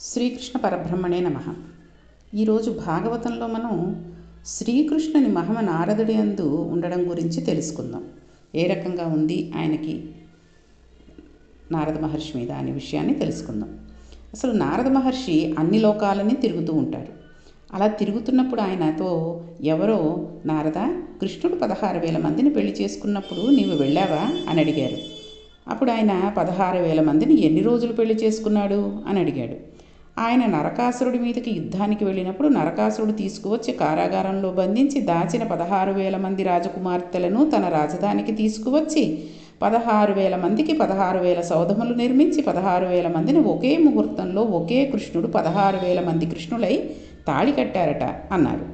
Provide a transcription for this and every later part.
శ్రీకృష్ణ పరబ్రహ్మణే నమః. ఈరోజు భాగవతంలో మనం శ్రీకృష్ణుని మహిమ నారదుడి యందు ఉండడం గురించి తెలుసుకుందాం. ఏ రకంగా ఉంది ఆయనకి నారద మహర్షి మీద అనే విషయాన్ని తెలుసుకుందాం. అసలు నారద మహర్షి అన్ని లోకాలని తిరుగుతూ ఉంటారు. అలా తిరుగుతున్నప్పుడు ఆయనతో ఎవరో నారద, కృష్ణుడు 16,000 మందిని పెళ్లి చేసుకున్నప్పుడు నీవు వెళ్ళావా అని అడిగారు. అప్పుడు ఆయన 16,000 మందిని ఎన్ని రోజులు పెళ్లి చేసుకున్నాడు అని అడిగాడు. ఆయన నరకాసురుడి మీదకి యుద్ధానికి వెళ్ళినప్పుడు నరకాసురుడు తీసుకువచ్చి కారాగారంలో బంధించి దాచిన 16,000 మంది రాజకుమార్తెలను తన రాజధానికి తీసుకువచ్చి 16,000 మందికి 16,000 సౌధములు నిర్మించి 16,000 మందిని ఒకే ముహూర్తంలో ఒకే కృష్ణుడు 16,000 మంది కృష్ణులై తాళి కట్టారట అన్నారు.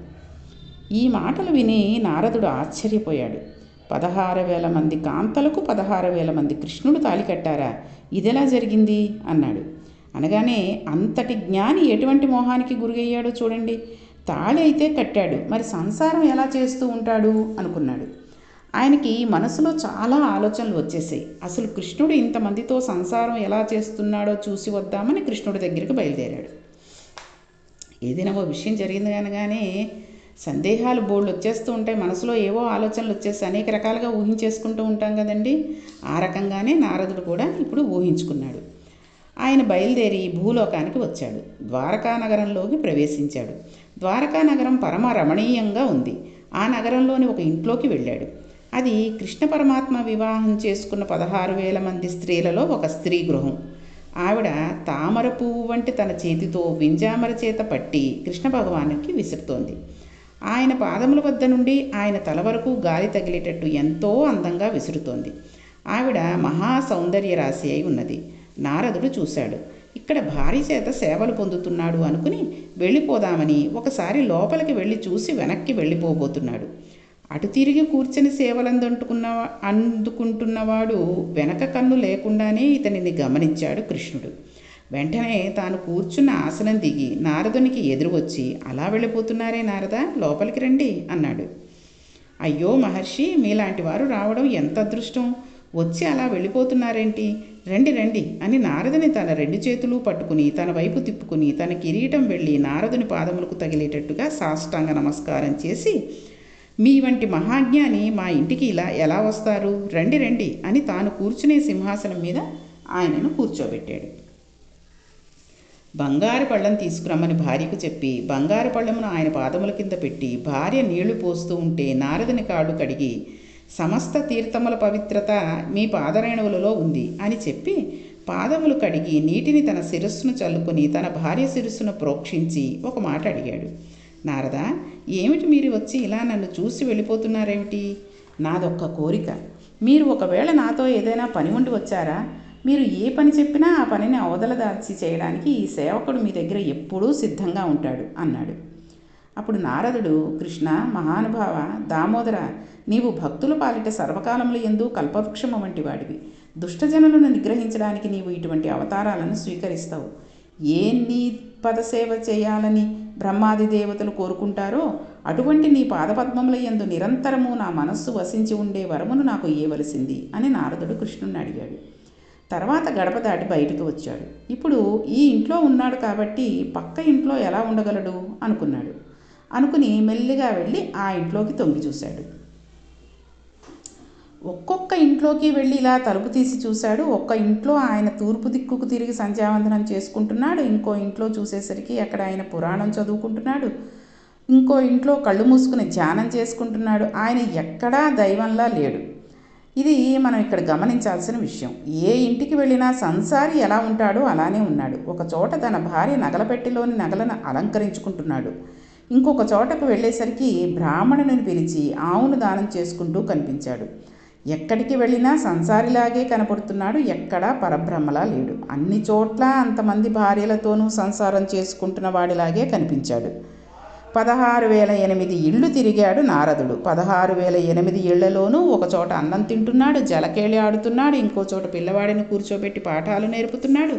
ఈ మాటలు విని నారదుడు ఆశ్చర్యపోయాడు. 16,000 మంది కాంతలకు 16,000 మంది కృష్ణుడు తాళి కట్టారా? ఇదెలా జరిగింది అన్నాడు. అనగానే అంతటి జ్ఞాని ఎటువంటి మోహానికి గురయ్యాడో చూడండి. తాళి అయితే కట్టాడు, మరి సంసారం ఎలా చేస్తూ ఉంటాడు అనుకున్నాడు. ఆయనకి మనసులో చాలా ఆలోచనలు వచ్చేసాయి. అసలు కృష్ణుడు ఇంతమందితో సంసారం ఎలా చేస్తున్నాడో చూసి వద్దామని కృష్ణుడి దగ్గరికి బయలుదేరాడు. ఏదైనా ఓ విషయం జరిగింది అనగానే సందేహాలు బోళ్ళు వచ్చేస్తూ ఉంటాయి. మనసులో ఏవో ఆలోచనలు వచ్చేసి అనేక రకాలుగా ఊహించేసుకుంటూ ఉంటాం కదండి. ఆ రకంగానే నారదుడు కూడా ఇప్పుడు ఊహించుకున్నాడు. ఆయన బయలుదేరి భూలోకానికి వచ్చాడు. ద్వారకా నగరంలోకి ప్రవేశించాడు. ద్వారకా నగరం పరమ రమణీయంగా ఉంది. ఆ నగరంలోని ఒక ఇంట్లోకి వెళ్ళాడు. అది కృష్ణ పరమాత్మ వివాహం చేసుకున్న 16,000 మంది స్త్రీలలో ఒక స్త్రీ గృహం. ఆవిడ తామర పువ్వు వంటి తన చేతితో వింజామర చేత పట్టి కృష్ణ భగవానునికి విసురుతోంది. ఆయన పాదముల వద్ద నుండి ఆయన తల వరకు గాలి తగిలేటట్టు ఎంతో అందంగా విసురుతోంది. ఆవిడ మహా సౌందర్య రాశి అయి ఉన్నది. నారదుడు చూశాడు. ఇక్కడ భార్య చేత సేవలు పొందుతున్నాడు అనుకుని వెళ్ళిపోదామని ఒకసారి లోపలికి వెళ్ళి చూసి వెనక్కి వెళ్ళిపోబోతున్నాడు. అటు తిరిగి కూర్చొని అందుకుంటున్నవాడు వెనక కన్ను లేకుండానే ఇతనిని గమనించాడు కృష్ణుడు. వెంటనే తాను కూర్చున్న ఆసనం దిగి నారదునికి ఎదురు వచ్చి, అలా వెళ్ళిపోతున్నారే నారద, లోపలికి రండి అన్నాడు. అయ్యో మహర్షి, మీలాంటి వారు రావడం ఎంత అదృష్టం. వచ్చి అలా వెళ్ళిపోతున్నారేంటి? రండి రండి అని నారదుని తన 2 చేతులు పట్టుకుని తన వైపు తిప్పుకుని తన కిరీటం వెళ్ళి నారదుని పాదములకు తగిలేటట్టుగా సాష్టాంగ నమస్కారం చేసి, మీ వంటి మహాజ్ఞాని మా ఇంటికి ఇలా ఎలా వస్తారు? రండి రండి అని తాను కూర్చునే సింహాసనం మీద ఆయనను కూర్చోబెట్టాడు. బంగారు పళ్ళం తీసుకురమ్మని భార్యకు చెప్పి బంగారు పళ్ళమును ఆయన పాదముల కింద పెట్టి భార్య నీళ్లు పోస్తూ ఉంటే నారదుని కాళ్ళు కడిగి, సమస్త తీర్థముల పవిత్రత మీ పాదరేణువులలో ఉంది అని చెప్పి పాదములు కడిగి నీటిని తన శిరస్సును చల్లుకొని తన భార్య శిరస్సును ప్రోక్షించి ఒక మాట అడిగాడు. నారద, ఏమిటి మీరు వచ్చి ఇలా నన్ను చూసి వెళ్ళిపోతున్నారేమిటి? నాదొక్క కోరిక. మీరు ఒకవేళ నాతో ఏదైనా పని ఉండి వచ్చారా? మీరు ఏ పని చెప్పినా ఆ పనిని అవదలదాల్చి చేయడానికి ఈ సేవకుడు మీ దగ్గర ఎప్పుడూ సిద్ధంగా ఉంటాడు అన్నాడు. అప్పుడు నారదుడు, కృష్ణ మహానుభావ, దామోదర, నీవు భక్తుల పాలిట సర్వకాలముల యందు కల్పవృక్షము వంటి వాడివి. దుష్టజనులను నిగ్రహించడానికి నీవు ఇటువంటి అవతారాలను స్వీకరిస్తావు. ఏ నీ పదసేవ చేయాలని బ్రహ్మాది దేవతలు కోరుకుంటారో అటువంటి నీ పాదపద్మముల యందు నిరంతరము నా మనస్సు వసించి ఉండే వరమును నాకు ఇయ్యవలసింది అని నారదుడు కృష్ణుని అడిగాడు. తర్వాత గడప దాటి బయటకు వచ్చాడు. ఇప్పుడు ఈ ఇంట్లో ఉన్నాడు కాబట్టి పక్క ఇంట్లో ఎలా ఉండగలడు అనుకున్నాడు. అనుకుని మెల్లిగా వెళ్ళి ఆ ఇంట్లోకి తొంగి చూశాడు. ఒక్కొక్క ఇంట్లోకి వెళ్ళి ఇలా తలుపు తీసి చూశాడు. ఒక్క ఇంట్లో ఆయన తూర్పు దిక్కుకు తిరిగి సంధ్యావందనం చేసుకుంటున్నాడు. ఇంకో ఇంట్లో చూసేసరికి అక్కడ ఆయన పురాణం చదువుకుంటున్నాడు. ఇంకో ఇంట్లో కళ్ళు మూసుకుని ధ్యానం చేసుకుంటున్నాడు. ఆయన ఎక్కడా దైవంలా లేడు. ఇది మనం ఇక్కడ గమనించాల్సిన విషయం. ఏ ఇంటికి వెళ్ళినా సంసారి ఎలా ఉంటాడో అలానే ఉన్నాడు. ఒక చోట తన భార్య నగలపెట్టెలోని నగలను అలంకరించుకుంటున్నాడు. ఇంకొక చోటకు వెళ్ళేసరికి బ్రాహ్మణుని పిలిచి ఆవును దానం చేసుకుంటూ కనిపించాడు. ఎక్కడికి వెళ్ళినా సంసారిలాగే కనపడుతున్నాడు. ఎక్కడా పరబ్రహ్మలా లేడు. అన్ని చోట్ల అంతమంది భార్యలతోనూ సంసారం చేసుకుంటున్న వాడిలాగే కనిపించాడు. 16,008 ఇళ్ళు తిరిగాడు నారదుడు. 16,008 ఇళ్లలోనూ ఒక చోట అన్నం తింటున్నాడు, జలకేళి ఆడుతున్నాడు, ఇంకో చోట పిల్లవాడిని కూర్చోబెట్టి పాఠాలు నేర్పుతున్నాడు,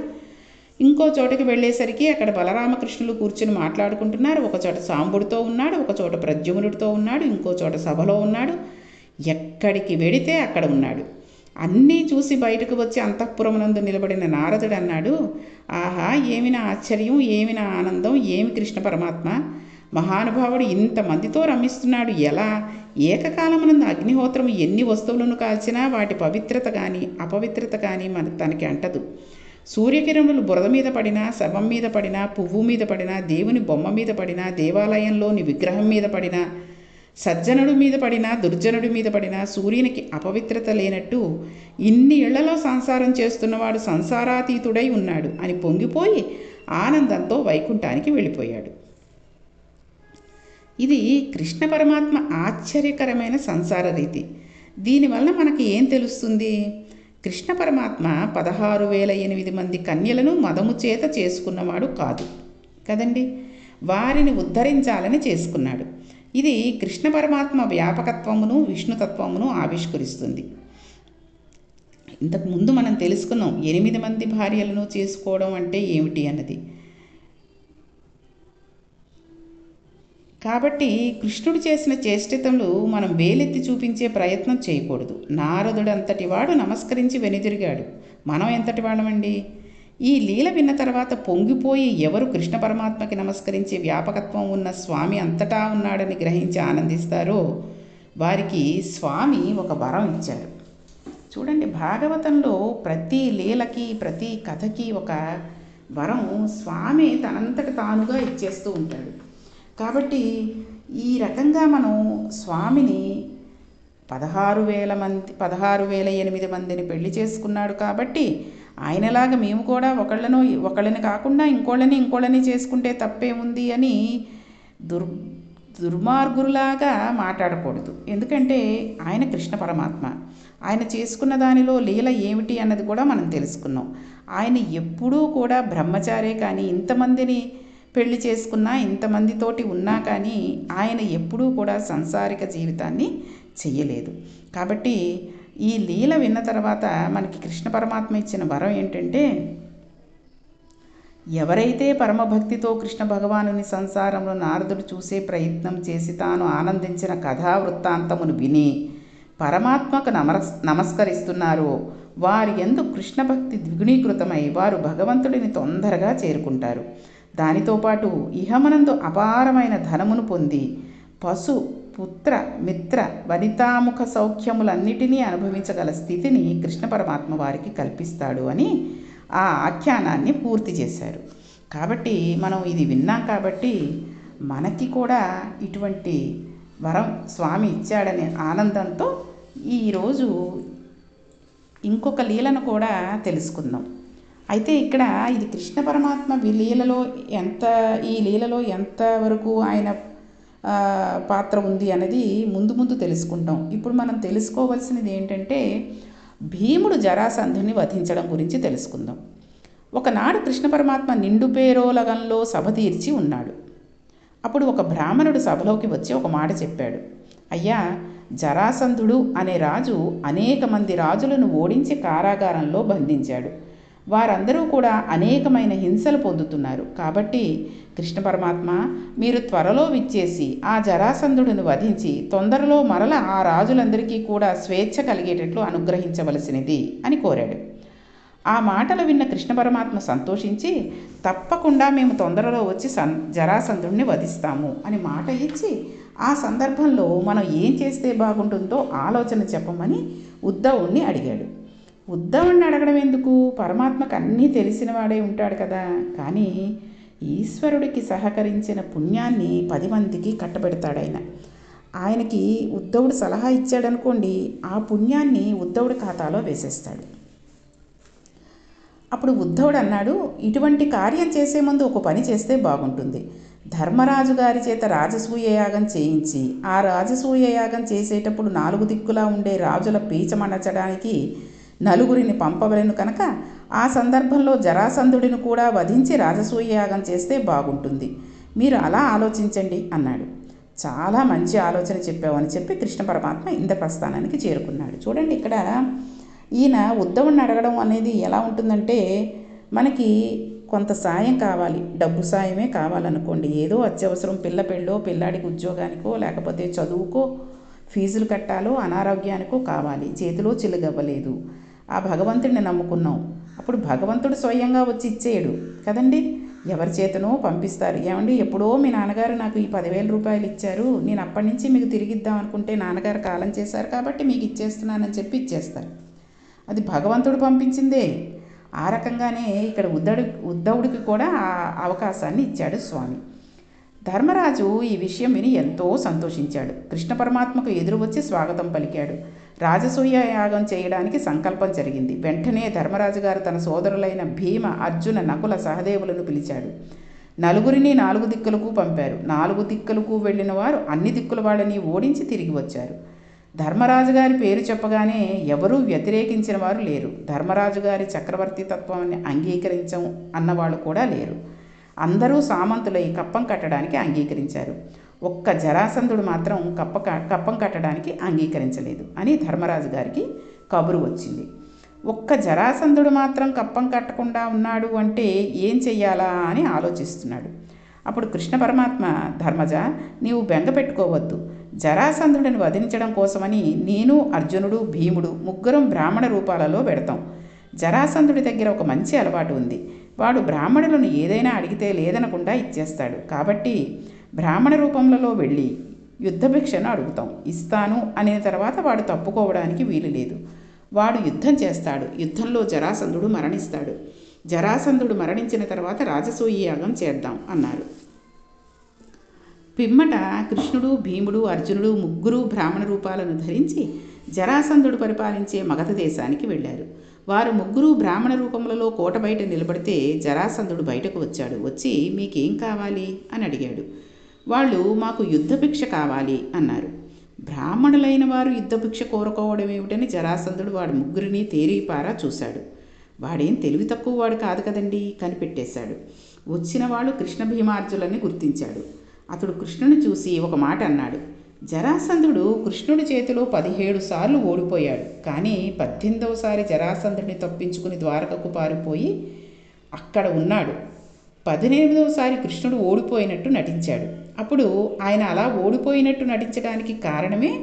ఇంకో చోటకి వెళ్ళేసరికి అక్కడ బలరామకృష్ణులు కూర్చుని మాట్లాడుకుంటున్నారు. ఒక చోట సాంబుడితో ఉన్నాడు, ఒక చోట ప్రద్యుమ్నుడితో ఉన్నాడు, ఇంకో చోట సభలో ఉన్నాడు. ఎక్కడికి వెడితే అక్కడ ఉన్నాడు. అన్నీ చూసి బయటకు వచ్చి అంతఃపురమునందు నిలబడిన నారదుడు అన్నాడు, ఆహా, ఏమి నా ఆశ్చర్యం, ఏమి నా ఆనందం, ఏమి కృష్ణ పరమాత్మ, మహానుభావుడు ఇంతమందితో రమిస్తున్నాడు ఎలా? ఏకకాలమునందు అగ్నిహోత్రము ఎన్ని వస్తువులను కాల్చినా వాటి పవిత్రత కానీ అపవిత్రత కానీ తనకి అంటదు. సూర్యకిరణులు బురద మీద పడినా, శవం మీద పడినా, పువ్వు మీద పడినా, దేవుని బొమ్మ మీద పడినా, దేవాలయంలోని విగ్రహం మీద పడినా, సజ్జనుడి మీద పడినా, దుర్జనుడి మీద పడినా సూర్యునికి అపవిత్రత లేనట్టు ఇన్ని ఇళ్లలో సంసారం చేస్తున్నవాడు సంసారాతీతుడై ఉన్నాడు అని పొంగిపోయి ఆనందంతో వైకుంఠానికి వెళ్ళిపోయాడు. ఇది కృష్ణ పరమాత్మ ఆశ్చర్యకరమైన సంసార రీతి. దీనివల్ల మనకి ఏం తెలుస్తుంది? కృష్ణ పరమాత్మ 16,008 మంది కన్యలను మదము చేత చేసుకున్నవాడు కాదు కదండి, వారిని ఉద్ధరించాలని చేసుకున్నాడు. ఇది కృష్ణ పరమాత్మ వ్యాపకత్వమును విష్ణుతత్వమును ఆవిష్కరిస్తుంది. ఇంతకుముందు మనం తెలుసుకున్నాం 8 మంది భార్యలను చేసుకోవడం అంటే ఏమిటి అన్నది. కాబట్టి కృష్ణుడు చేసిన చేష్టతలు మనం వేలెత్తి చూపించే ప్రయత్నం చేయకూడదు. నారదుడు అంతటి వాడు నమస్కరించి వెనుదిరిగాడు. మనం ఎంతటి వాళ్ళమండి? ఈ లీల విన్న తర్వాత పొంగిపోయి ఎవరు కృష్ణ పరమాత్మకి నమస్కరించి వ్యాపకత్వం ఉన్న స్వామి అంతటా ఉన్నాడని గ్రహించి ఆనందిస్తారో వారికి స్వామి ఒక వరం ఇచ్చారు. చూడండి, భాగవతంలో ప్రతి లీలకి ప్రతి కథకి ఒక వరం స్వామి తనంతట తానుగా ఇచ్చేస్తూ ఉంటాడు. కాబట్టి ఈ రకంగా మనం స్వామిని 16,008 మందిని పెళ్లి చేసుకున్నాడు. కాబట్టి ఆయనలాగా మేము కూడా ఒకళ్ళని కాకుండా ఇంకోళ్ళని చేసుకుంటే తప్పే ఉంది అని దుర్మార్గులాగా మాట్లాడకూడదు. ఎందుకంటే ఆయన కృష్ణ పరమాత్మ. ఆయన చేసుకున్న దానిలో లీల ఏమిటి అన్నది కూడా మనం తెలుసుకున్నాం. ఆయన ఎప్పుడూ కూడా బ్రహ్మచారే, కానీ ఇంతమందిని పెళ్లి చేసుకున్నా ఇంతమందితోటి ఉన్నా కానీ ఆయన ఎప్పుడూ కూడా సంసారిక జీవితాన్ని చెయ్యలేదు. కాబట్టి ఈ లీల విన్న తర్వాత మనకి కృష్ణ పరమాత్మ ఇచ్చిన వరం ఏంటంటే, ఎవరైతే పరమభక్తితో కృష్ణ భగవానుని సంసారంలో నారదుడు చూసే ప్రయత్నం చేసి తాను ఆనందించిన కథా వృత్తాంతమును విని పరమాత్మకు నమస్కరిస్తున్నారో వారి యందు కృష్ణ భక్తి ద్విగుణీకృతమై వారు భగవంతుడిని తొందరగా చేరుకుంటారు. దానితో పాటు ఇహమనందు అపారమైన ధనమును పొంది పశు పుత్ర మిత్ర వనితాముఖ సౌఖ్యములన్నిటినీ అనుభవించగల స్థితిని కృష్ణ పరమాత్మ వారికి కల్పిస్తాడు అని ఆ ఆఖ్యానాన్ని పూర్తి చేశారు. కాబట్టి మనం ఇది విన్నాం కాబట్టి మనకి కూడా ఇటువంటి వరం స్వామి ఇచ్చాడనే ఆనందంతో ఈరోజు ఇంకొక లీలను కూడా తెలుసుకుందాం. అయితే ఇక్కడ ఇది కృష్ణ పరమాత్మ ఈ లీలలో ఎంతవరకు ఆయన పాత్ర ఉంది అన్నది ముందు తెలుసుకుంటాం. ఇప్పుడు మనం తెలుసుకోవాల్సినది ఏంటంటే, భీముడు జరాసంధుని వధించడం గురించి తెలుసుకుందాం. ఒకనాడు కృష్ణ పరమాత్మ నిండు పేరోలగంలో సభ తీర్చి ఉన్నాడు. అప్పుడు ఒక బ్రాహ్మణుడు సభలోకి వచ్చి ఒక మాట చెప్పాడు. అయ్యా, జరాసంధుడు అనే రాజు అనేక మంది రాజులను ఓడించి కారాగారంలో బంధించాడు. వారందరూ కూడా అనేకమైన హింసలు పొందుతున్నారు. కాబట్టి కృష్ణ పరమాత్మ, మీరు త్వరలో విచ్చేసి ఆ జరాసంధుడిని వధించి తొందరలో మరల ఆ రాజులందరికీ కూడా స్వేచ్ఛ కలిగేటట్లు అనుగ్రహించవలసినది అని కోరాడు. ఆ మాటలు విన్న కృష్ణ పరమాత్మ సంతోషించి, తప్పకుండా మేము తొందరలో వచ్చి జరాసంధుడిని వధిస్తాము అని మాట ఇచ్చి, ఆ సందర్భంలో మనం ఏం చేస్తే బాగుంటుందో ఆలోచన చెప్పమని ఉద్ధవుణ్ణి అడిగాడు. ఉద్ధవుణ్ణి అడగడం ఎందుకు? పరమాత్మకు అన్నీ తెలిసిన వాడే ఉంటాడు కదా. కానీ ఈశ్వరుడికి సహకరించిన పుణ్యాన్ని 10 మందికి కట్టబెడతాడు ఆయనకి ఉద్ధవుడు సలహా ఇచ్చాడనుకోండి, ఆ పుణ్యాన్ని ఉద్ధవుడి ఖాతాలో వేసేస్తాడు. అప్పుడు ఉద్ధవుడు అన్నాడు, ఇటువంటి కార్యం చేసే ముందు ఒక పని చేస్తే బాగుంటుంది. ధర్మరాజు గారి చేత రాజసూయ యాగం చేయించి ఆ రాజసూయ యాగం చేసేటప్పుడు 4 దిక్కులా ఉండే రాజుల పీచమనచడానికి 9 పంపవలను కనుక ఆ సందర్భంలో జరాసంధుడిని కూడా వధించి రాజసూయ యాగం చేస్తే బాగుంటుంది. మీరు అలా ఆలోచించండి అన్నాడు. చాలా మంచి ఆలోచన చెప్పావని చెప్పి కృష్ణ పరమాత్మ ఇంద్రప్రస్థానానికి చేరుకున్నాడు. చూడండి, ఇక్కడ ఈయన ఉద్ధవుణ్ణి అడగడం అనేది ఎలా ఉంటుందంటే, మనకి కొంత సాయం కావాలి, డబ్బు సాయమే కావాలనుకోండి, ఏదో అత్యవసరం, పిల్ల పెళ్ళో పిల్లాడికి ఉద్యోగానికో లేకపోతే చదువుకో ఫీజులు కట్టాలో అనారోగ్యానికో కావాలి, చేతిలో చిల్లుగవ్వలేదు. ఆ భగవంతుడిని నమ్ముకున్నాం. అప్పుడు భగవంతుడు స్వయంగా వచ్చి ఇచ్చేయడు కదండి, ఎవరి చేతనో పంపిస్తారు. ఏమండి, ఎప్పుడో మీ నాన్నగారు నాకు ఈ 10,000 రూపాయలు ఇచ్చారు, నేను అప్పటి నుంచి మీకు తిరిగిద్దాం అనుకుంటే నాన్నగారు కాలం చేశారు కాబట్టి మీకు ఇచ్చేస్తున్నానని చెప్పి ఇచ్చేస్తారు. అది భగవంతుడు పంపించిందే. ఆ రకంగానే ఇక్కడ ఉద్ధవుడికి కూడా ఆ అవకాశాన్ని ఇచ్చాడు స్వామి. ధర్మరాజు ఈ విషయం విని ఎంతో సంతోషించాడు. కృష్ణ పరమాత్మకు ఎదురు వచ్చి స్వాగతం పలికాడు. రాజసూయ యాగం చేయడానికి సంకల్పం జరిగింది. వెంటనే ధర్మరాజు గారు తన సోదరులైన భీమ, అర్జున, నకుల, సహదేవులను పిలిచాడు. నలుగురిని 4 దిక్కులకు పంపారు. 4 దిక్కులకు వెళ్ళిన వారు అన్ని దిక్కుల వాళ్ళని ఓడించి తిరిగి వచ్చారు. ధర్మరాజు గారి పేరు చెప్పగానే ఎవరూ వ్యతిరేకించిన వారు లేరు. ధర్మరాజు గారి చక్రవర్తి తత్వాన్ని అంగీకరించం అన్నవాళ్ళు కూడా లేరు. అందరూ సామంతులై కప్పం కట్టడానికి అంగీకరించారు. ఒక్క జరాసంధుడు మాత్రం కప్పం కట్టడానికి అంగీకరించలేదు అని ధర్మరాజు గారికి కబురు వచ్చింది. ఒక్క జరాసంధుడు మాత్రం కప్పం కట్టకుండా ఉన్నాడు అంటే ఏం చెయ్యాలా అని ఆలోచిస్తున్నాడు. అప్పుడు కృష్ణ పరమాత్మ, ధర్మజ, నీవు బెంగ పెట్టుకోవద్దు. జరాసంధుడిని వధించడం కోసమని నేను, అర్జునుడు, భీముడు ముగ్గురం బ్రాహ్మణ రూపాలలో పెడతాం. జరాసంధుడి దగ్గర ఒక మంచి అలవాటు ఉంది. వాడు బ్రాహ్మణులను ఏదైనా అడిగితే లేదనకుండా ఇచ్చేస్తాడు. కాబట్టి బ్రాహ్మణ రూపంలో వెళ్ళి యుద్ధభిక్షను అడుగుతాం. ఇస్తాను అనే తర్వాత వాడు తప్పుకోవడానికి వీలు లేదు. వాడు యుద్ధం చేస్తాడు. యుద్ధంలో జరాసంధుడు మరణిస్తాడు. జరాసంధుడు మరణించిన తర్వాత రాజసూయ యాగం చేద్దాం అన్నారు. పిమ్మట కృష్ణుడు, భీముడు, అర్జునుడు ముగ్గురు బ్రాహ్మణ రూపాలను ధరించి జరాసంధుడు పరిపాలించే మగధ దేశానికి వెళ్ళారు. వారు ముగ్గురు బ్రాహ్మణ రూపములలో కోట బయట నిలబడితే జరాసంధుడు బయటకు వచ్చాడు. వచ్చి మీకేం కావాలి అని అడిగాడు. వాళ్ళు మాకు యుద్ధభిక్ష కావాలి అన్నారు. బ్రాహ్మణులైన వారు యుద్ధభిక్ష కోరుకోవడం ఏమిటని జరాసంధుడు వాడు ముగ్గురిని తేరీపారా చూశాడు. వాడేం తెలివి తక్కువ వాడు కాదు కదండి, కనిపెట్టేశాడు. వచ్చిన వాళ్ళు కృష్ణ భీమార్జులని గుర్తించాడు. అతడు కృష్ణుని చూసి ఒక మాట అన్నాడు. జరాసంధుడు కృష్ణుడి చేతిలో 17 సార్లు ఓడిపోయాడు. కానీ 18వసారి జరాసంధుడిని తప్పించుకుని ద్వారకకు పారిపోయి అక్కడ ఉన్నాడు. 18వసారి కృష్ణుడు ఓడిపోయినట్టు నటించాడు. అప్పుడు ఆయన అలా ఓడిపోయినట్టు నటించడానికి కారణమే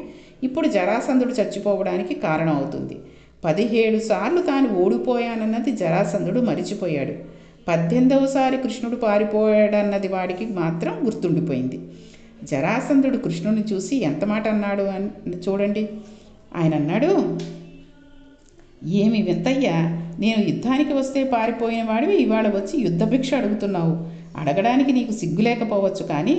ఇప్పుడు జరాసంధుడు చచ్చిపోవడానికి కారణం అవుతుంది. 17 సార్లు తాను ఓడిపోయానన్నది జరాసంధుడు మరిచిపోయాడు. 18వసారి కృష్ణుడు పారిపోయాడన్నది వాడికి మాత్రం గుర్తుండిపోయింది. జరాసంధుడు కృష్ణుని చూసి ఎంత మాట అన్నాడు అని చూడండి. ఆయన అన్నాడు, ఏమి వింతయ్యా, నేను యుద్ధానికి వస్తే పారిపోయిన వాడివి ఇవాళ వచ్చి యుద్ధభిక్ష అడుగుతున్నావు. అడగడానికి నీకు సిగ్గు లేకపోవచ్చు, కానీ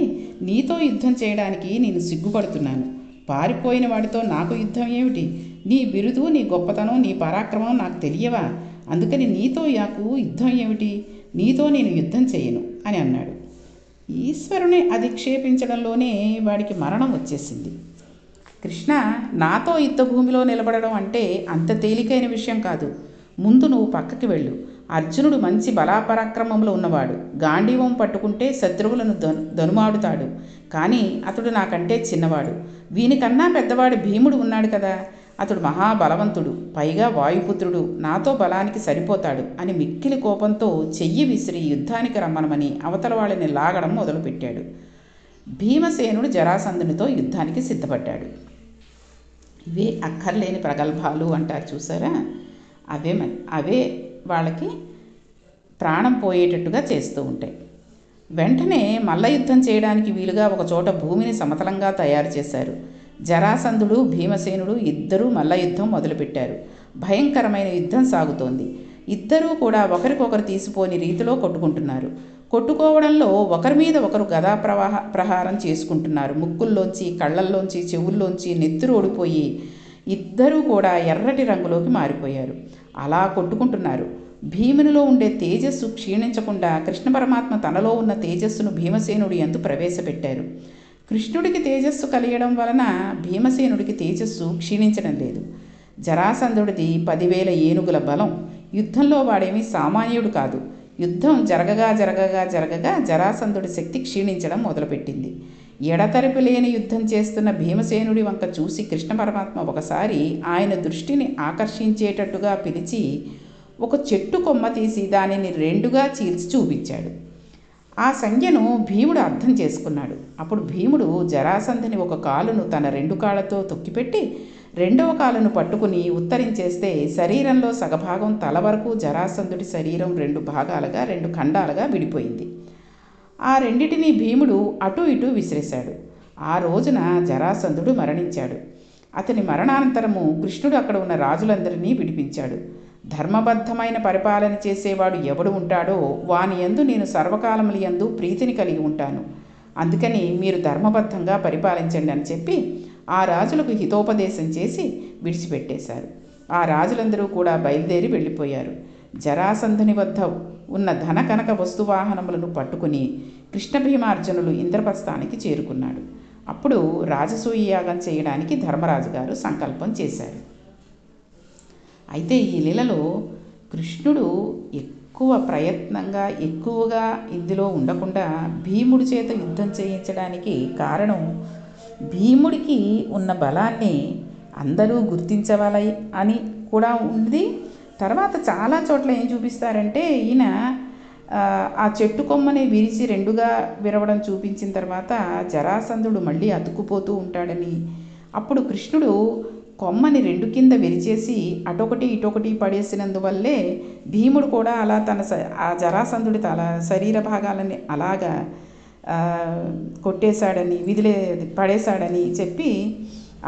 నీతో యుద్ధం చేయడానికి నేను సిగ్గుపడుతున్నాను. పారిపోయిన వాడితో నాకు యుద్ధం ఏమిటి? నీ బిరుదు, నీ గొప్పతనం, నీ పరాక్రమం నాకు తెలియవా? అందుకని నీతో నాకు యుద్ధం ఏమిటి? నీతో నేను యుద్ధం చేయను అని అన్నాడు. ఈశ్వరుని అధిక్షేపించడంలోనే వాడికి మరణం వచ్చేసింది. కృష్ణ, నాతో యుద్ధ భూమిలో నిలబడడం అంటే అంత తేలికైన విషయం కాదు. ముందు నువ్వు పక్కకి వెళ్ళు. అర్జునుడు మంచి బలాపరాక్రమంలో ఉన్నవాడు. గాంధీవం పట్టుకుంటే శత్రువులను ధనుమాడుతాడు. కానీ అతడు నాకంటే చిన్నవాడు. వీనికన్నా పెద్దవాడు భీముడు ఉన్నాడు కదా, అతడు మహాబలవంతుడు, పైగా వాయుపుత్రుడు, నాతో బలానికి సరిపోతాడు అని మిక్కిలి కోపంతో చెయ్యి విసిరి యుద్ధానికి రమ్మనమని అవతల వాళ్ళని లాగడం మొదలుపెట్టాడు. భీమసేనుడు జరాసంధునితో యుద్ధానికి సిద్ధపడ్డాడు. ఇవే అక్కర్లేని ప్రగల్భాలు అంటారు చూసారా, అవే వాళ్ళకి ప్రాణం పోయేటట్టుగా చేస్తూ ఉంటాయి. వెంటనే మల్ల యుద్ధం చేయడానికి వీలుగా ఒకచోట భూమిని సమతలంగా తయారు చేశారు. జరాసంధుడు, భీమసేనుడు ఇద్దరూ మల్ల యుద్ధం మొదలుపెట్టారు. భయంకరమైన యుద్ధం సాగుతోంది. ఇద్దరూ కూడా ఒకరికొకరు తీసిపోని రీతిలో కొట్టుకుంటున్నారు. కొట్టుకోవడంలో ఒకరి మీద ఒకరు గదా ప్రహారం చేసుకుంటున్నారు. ముక్కుల్లోంచి, కళ్ళల్లోంచి, చెవుల్లోంచి నెత్తురు ఓడిపోయి ఇద్దరూ కూడా ఎర్రటి రంగులోకి మారిపోయారు. అలా కొట్టుకుంటున్నారు. భీమునిలో ఉండే తేజస్సు క్షీణించకుండా కృష్ణ పరమాత్మ తనలో ఉన్న తేజస్సును భీమసేనుడి యందు ప్రవేశపెట్టారు. కృష్ణుడికి తేజస్సు కలియడం వలన భీమసేనుడికి తేజస్సు క్షీణించడం లేదు. జరాసంధుడిది 10,000 ఏనుగుల బలం. యుద్ధంలో వాడేమీ సామాన్యుడు కాదు. యుద్ధం జరగగా జరాసంధుడి శక్తి క్షీణించడం మొదలుపెట్టింది. ఎడతెరిపి లేని యుద్ధం చేస్తున్న భీమసేనుడి వంక చూసి కృష్ణ పరమాత్మ ఒకసారి ఆయన దృష్టిని ఆకర్షించేటట్టుగా పిలిచి ఒక చెట్టు కొమ్మ తీసి దానిని 2గా చీల్చి చూపించాడు. ఆ సంజ్ఞను భీముడు అర్థం చేసుకున్నాడు. అప్పుడు భీముడు జరాసంధుని ఒక కాలును తన 2 కాళ్ళతో తొక్కిపెట్టి రెండవ కాలును పట్టుకుని ఉత్తరించేస్తే శరీరంలో సగభాగం తల వరకు జరాసంధుడి శరీరం 2 భాగాలుగా 2 ఖండాలుగా విడిపోయింది. ఆ రెండిటినీ భీముడు అటూ ఇటూ విసిరేశాడు. ఆ రోజున జరాసంధుడు మరణించాడు. అతని మరణానంతరము కృష్ణుడు అక్కడ ఉన్న రాజులందరినీ విడిపించాడు. ధర్మబద్ధమైన పరిపాలన చేసేవాడు ఎవడు ఉంటాడో వాని యందు నేను సర్వకాలముల యందు ప్రీతిని కలిగి ఉంటాను. అందుకని మీరు ధర్మబద్ధంగా పరిపాలించండి అని చెప్పి ఆ రాజులకు హితోపదేశం చేసి విడిచిపెట్టేశారు. ఆ రాజులందరూ కూడా బయలుదేరి వెళ్ళిపోయారు. జరాసంధుని వద్ద ఉన్న ధన కనక వస్తువాహనములను పట్టుకుని కృష్ణ భీమార్జునులు ఇంద్రప్రస్థానికి చేరుకున్నాడు. అప్పుడు రాజసూయ యాగం చేయడానికి ధర్మరాజు గారు సంకల్పం చేశారు. అయితే ఈ లీలలో కృష్ణుడు ఎక్కువగా ఇందులో ఉండకుండా భీముడి చేత యుద్ధం చేయించడానికి కారణం, భీముడికి ఉన్న బలాన్ని అందరూ గుర్తించవాలి అని కూడా ఉంది. తర్వాత చాలా చోట్ల ఏం చూపిస్తారంటే, ఈయన ఆ చెట్టు కొమ్మని విరిచి 2గా విరవడం చూపించిన తర్వాత జరాసంధుడు మళ్ళీ అతుక్కుపోతూ ఉంటాడని, అప్పుడు కృష్ణుడు కొమ్మని 2 కింద విరిచేసి అటొకటి ఇటొకటి పడేసినందువల్లే భీముడు కూడా అలా ఆ జరాసంధుడి శరీర భాగాలని అలాగా కొట్టేశాడని, పడేశాడని చెప్పి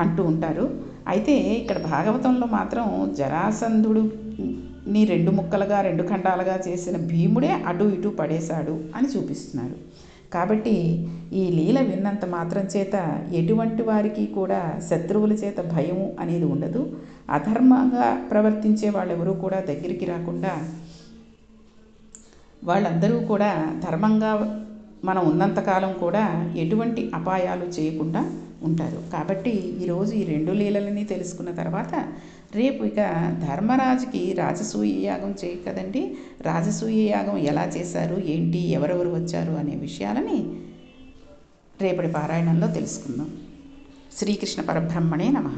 అంటూ ఉంటారు. అయితే ఇక్కడ భాగవతంలో మాత్రం జరాసంధుడిని 2 ముక్కలుగా 2 ఖండాలుగా చేసిన భీముడే అటు ఇటు పడేశాడు అని చూపిస్తున్నారు. కాబట్టి ఈ లీల విన్నంత మాత్రం చేత ఎటువంటి వారికి కూడా శత్రువుల చేత భయం అనేది ఉండదు. అధర్మంగా ప్రవర్తించే వాళ్ళెవరూ కూడా దగ్గరికి రాకుండా వాళ్ళందరూ కూడా ధర్మంగా మనం ఉన్నంతకాలం కూడా ఎటువంటి అపాయాలు చేయకుండా ఉంటారు. కాబట్టి ఈరోజు ఈ 2 లీలలని తెలుసుకున్న తర్వాత రేపు ఇక ధర్మరాజుకి రాజసూయ యాగం కదండి, రాజసూయ యాగం ఎలా చేశారు, ఏంటి, ఎవరెవరు వచ్చారు అనే విషయాలని రేపటి పారాయణంలో తెలుసుకుందాం. శ్రీకృష్ణ పరబ్రహ్మణే నమః.